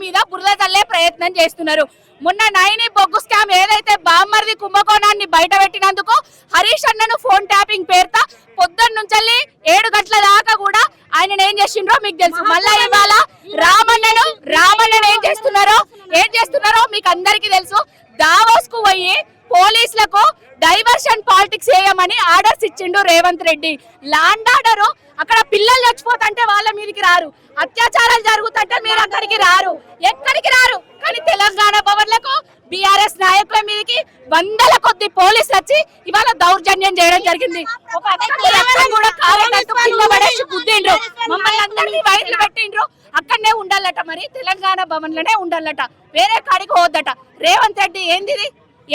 మీద బురద చల్లే ప్రయత్నం చేస్తున్నారు. మొన్న నైని బొగ్గు స్కామ్ ఏదైతే బామ్మర్ది కుంభకోణాన్ని బయట పెట్టినందుకు హరీష్ అన్నను ఫోన్ ట్యాపింగ్ పేరుతో పొద్దున్న నుంచి 7 గంటల దాకా కూడా ఆయన ఏం చేసిండ్రో మీకు తెలుసు. మళ్ళా ఇవాళ రామన్నను ఏం చేస్తున్నారో మీకు అందరికీ తెలుసు. దావోస్ కు పోయి పోలీసులకు డైవర్షన్ పాలిటిక్స్ చేయమని ఆర్డర్స్ ఇచ్చిండు రేవంత్ రెడ్డి. ల్యాండ్ ఆర్డర్ అక్కడ పిల్లలు చచ్చిపోతుంటే వాళ్ళ మీదకి రారు, అత్యాచారాలు జరుగుతుంటే మీరు అక్కడికి రారు, ఎక్కడికి రారు. కానీ తెలంగాణ భవన్లకు బీఆర్ఎస్ నాయకుల మీదకి వందల కొద్ది పోలీసులు వచ్చి ఇవాళ దౌర్జన్యం చేయడం జరిగింది. ఒక కూడా గుద్దిండ్రు, మమ్మల్ని అందరినీ వైర్లు పెట్టిండ్రు. అక్కడనే ఉండాలట, మరి తెలంగాణ భవన్ లోనే ఉండాలట, వేరే కాడికి పోద్దట. రేవంత్ రెడ్డి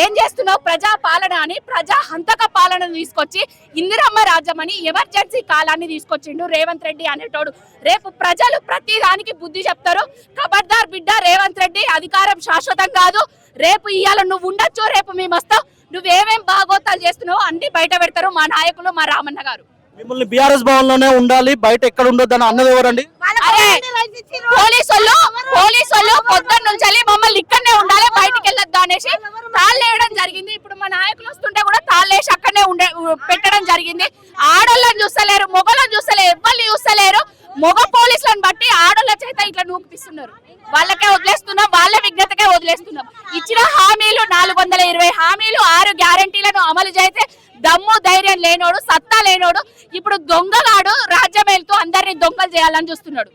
ఏం చేస్తున్నావు? ప్రజా పాలన అని ప్రజా హంతక పాలనను తీసుకొచ్చి ఇందిరమ్మ రాజ్యం అని ఎమర్జెన్సీ కాలాన్ని తీసుకొచ్చిండు రేవంత్ రెడ్డి అనేటోడు. రేపు ప్రజలు ప్రతి దానికి బుద్ధి చెప్తారు. ఖబర్దార్ బిడ్డ రేవంత్ రెడ్డి, అధికారం శాశ్వతం కాదు. రేపు ఇవాళ నువ్వు ఉండొచ్చు, రేపు మేము వస్తావు. నువ్వేమేం బాగోతాలు చేస్తున్నావు అన్ని బయట పెడతారు మా నాయకులు, మా రామన్న గారు. మిమ్మల్ని బీఆర్ఎస్ భవన్ లోనే ఉండాలి, బయట ఎక్కడ ఉండొద్దు అని అన్నది ఎవరండి? పోలీసులు పొద్దున్న నుంచి మమ్మల్ని ఇక్కడనే ఉండాలి, బయటికి వెళ్ళొద్దు అనేసి తాళ్ళేయడం జరిగింది. ఇప్పుడు మా నాయకులు వస్తుంటే కూడా తాళ్ళేసి అక్కడనే పెట్టడం జరిగింది. ఆడోళ్ళని చూస్తలేరు, మొగలను చూస్తలేరు, ఎవరిని చూస్తలేరు. మొగ పోలీసులను బట్టి ఆడోళ్ళ చేత ఇట్లా నూపిస్తున్నారు. వాళ్ళకే వదిలేస్తున్నాం, వాళ్ళ విజ్ఞతకే వదిలేస్తున్నాం. ఇచ్చిన హామీలు 420 హామీలు, 6 గ్యారంటీలను అమలు చేస్తే దమ్ము ధైర్యం లేనోడు, సత్తా లేనోడు ఇప్పుడు దొంగగాడు రాజ్యం వెళ్తూ అందరినీ దొంగలు చేయాలని చూస్తున్నాడు.